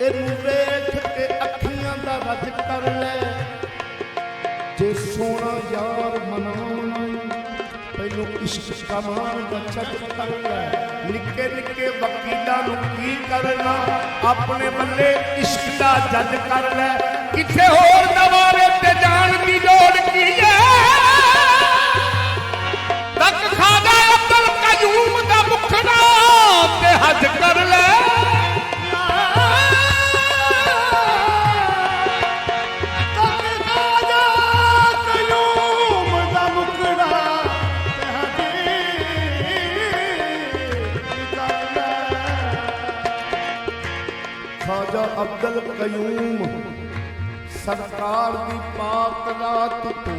इनू देख के अखियां दा रज कर ले। जे सोना यार मनाउणा पहलू इश्क कमाण दा छक कर ले। निक्के निक्के वकीलां नू की करना अपने बल्ले इश्क दा जज कर ले। किथे होर नवारे ते जान दी लोड़ की है। तक खादा अब्दुल कयूम दा मुखड़ा ते हज कर ले। ख्वाजा अब्दुल कयूम सरकार दी पाक रात तो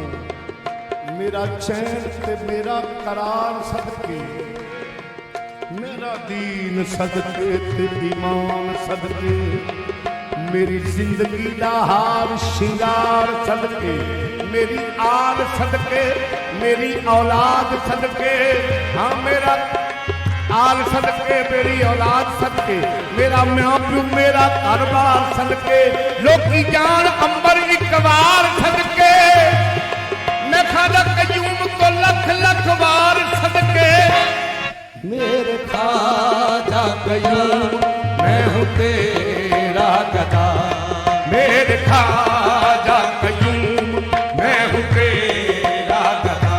मेरा चैन ते मेरा करार सदके, मेरा दीन सदके ते ईमान सदके, मेरी जिंदगी दा हार शिंगार सदके, मेरी आल सदके, मेरी औलाद सदके, हाँ मेरा आल सदके, मेरी औलाद सदके, मेरा मां प्यो मेरा घर बार सदके, लोकी जान अंबर एक बार सदके, मैं ख्वाजा कयूम को लख लख बार सदके। मेरे ख्वाजा कयूम मैं हूँ तेरा गदा, मेरे ख्वाजा कयूम मैं हूँ तेरा गदा,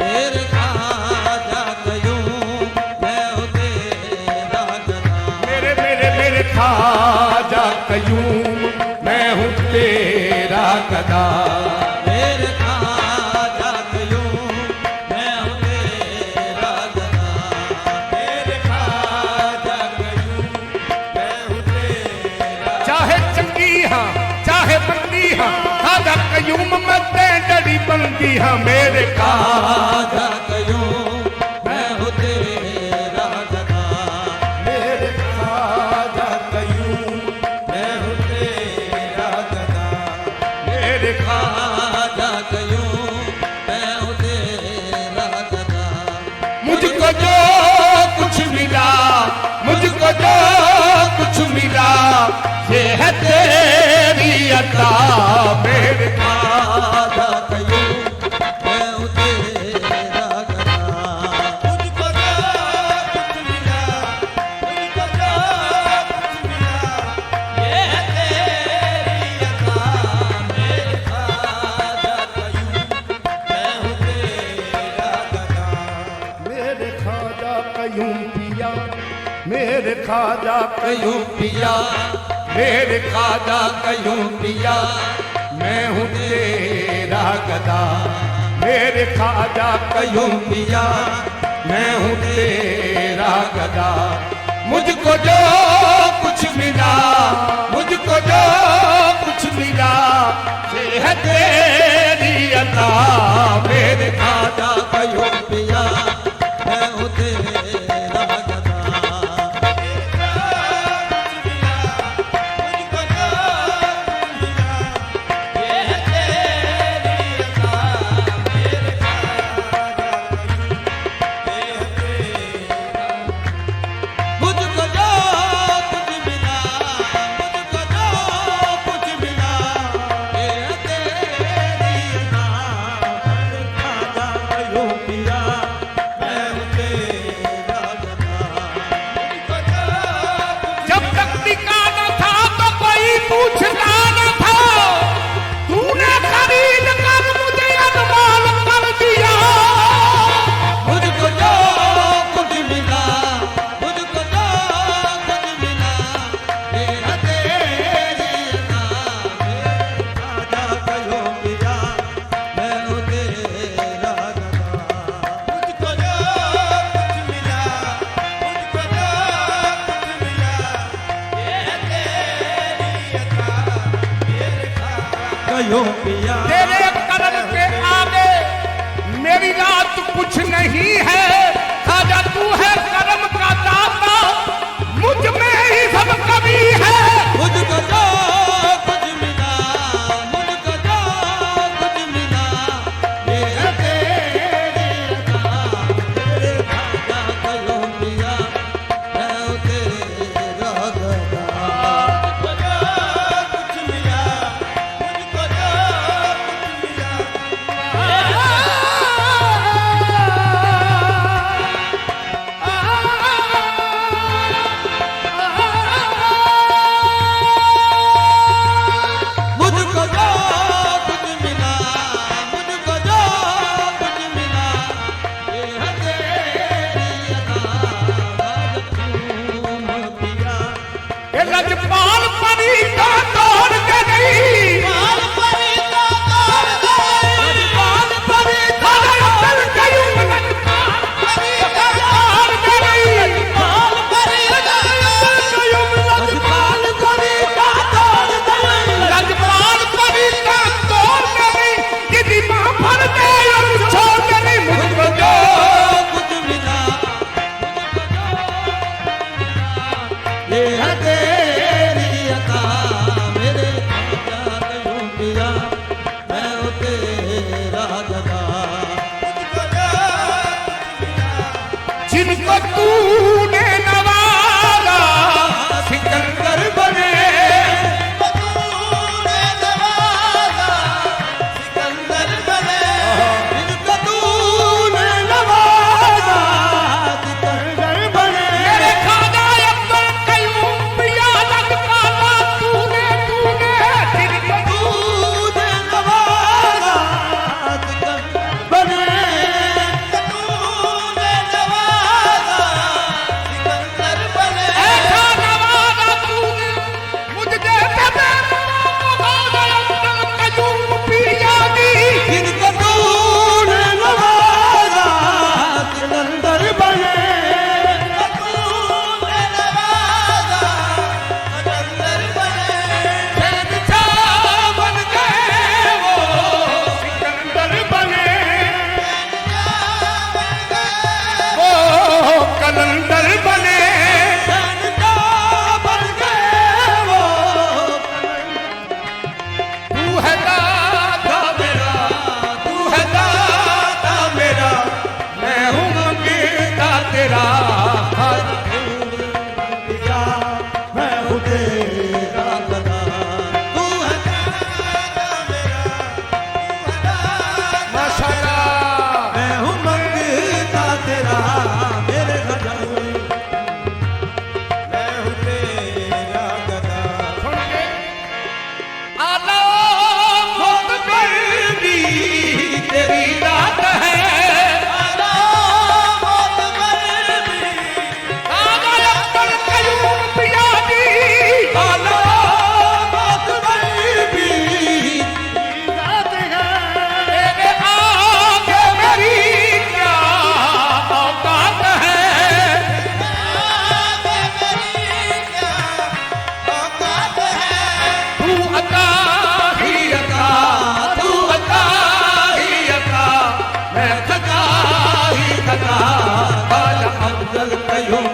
मेरे ख्वाजा कयूम मैं हूँ तेरा गदा, मेरे मेरे मेरे ख्वाजा कयूम मैं हूँ तेरा गदा, मेरे ख्वाजा कयूम मैं हूँ तेरा गदा, मेरे ख्वाजा कयूम मैं हूँ तेरा। चाहे चंगी हाँ चाहे बंदी हाँ, ख्वाजा कयूम मैं ते डड़ी बंदी हाँ, मेरे ख्वाजा कयूम मैं हूँ तेरा गदा, मेरे ख्वाजा कयूम मैं हूँ तेरा गदा, मेरे ख्वाजा कयूम मैं हूँ तेरा गदा। मुझको जो कुछ मिला, मुझको जो कुछ मिला, ये है तेरी अता, मेरे ख्वाजा कयूम मैं हूँ तेरा गदा, मुझको जो कुछ मिला, मुझको जो कुछ मिला, ये है तेरी अता, मेरे ख्वाजा कयूम मैं हूँ तेरा गदा। मेरे ख्वाजा कयूम पिया, मेरे ख्वाजा कयूं पिया, मेरे ख्वाजा कयूम पिया, मैं हूँ तेरा गदा, मेरे ख्वाजा कयूं कयूम पिया, मैं हूँ तेरा गदा। मुझको जो कुछ मिला, मुझको जो कुछ मिला, ये है तेरी अता, मेरे ख्वाजा कयूं पिया, मैं हूँ तेरा गदा। मुझको जो मिला, ये है तेरी अता, मेरे ख्वाजा कयूं, ये है तेरा। मुझको जो कुछ मिला, मुझको जो कुछ मिला, ये है तेरी अता, मेरे ख्वाजा कयूं पिया, मैं हूँ तेरा गदा। मुझको जो जब तक टिका न था तो कोई पूछता न था, तूने खरीद कर मुझे अनमोल कर दिया। मुझको जो कुछ मिला, मुझको जो कुछ मिला, ये है तेरी अता, मेरे ख्वाजा कयूं पिया, मैं हूँ तेरा गदा। मुझको जो कुछ मिला, मुझको जो कुछ मिला, ये है तेरी अता, मेरे ख्वाजा कयूं पिया। तेरे करम के आगे मेरी रात कुछ नहीं है, ख्वाजा तू है करम का दाता, मुझ में ही सब कभी है। मुझको जो कुछ मिला, मुझको जो कुछ मिला, ये है तेरी अता, मेरे ख्वाजा कयूं पिया, मैं हूँ तेरा गदा। लजपाल परी का तोड़ के नहीं पाल परी का तोड़ गई लजपाल परी का तोड़ गई लजपाल परी का तोड़ गई पाल परी का लजपाल परी का तोड़ गई लजपाल परी का तोड़ गई यदि मां भर दे और छोड़ गई मुझको जो कुछ मिला ये है तेरी अता मेरे खाजा कयूं पिया मैं हो तेरा गदा जिनको तूने नवाजा सिकंदर बने तूने नवाजा सिकंदर बने जिनको तूने नवाजा सिकंदर बने मेरे खाजा अब्दुल कयूम पिया लजपाला तूने जिनको तूने नवाजा सिकंदर बने तूने नवाजा सिकंदर बने ऐसा नवाजा तूने मुझ जैसे बेनवाजा अब्दुल कयूम पिया दी जिनको तूने नवाजा सिकंदर बने तूने नवाजा सिकंदर बने शहंशाह बन गए वो सिकंदर बने वो कलंदर बने शहंशाह बन गए वो तू है दाता मेरा तू है दाता मेरा मैं हूँ मंगता तेरा पिया मैं हूँ तेरा गदा तू है दाता मेरा तू है दाता माशाल्लाह मैं हूँ मंगता तेरा मेरे गदा मैं हूँ तेरा गदा सुन के आला मोद कर दी तेरी रात है आला अब्दुल कयूम पिया दी आला तेरे आगे मेरी क्या औकात है तू अता ही अता तू अता ही अता मैं खता ही खता खाजा अब्दुल कयूम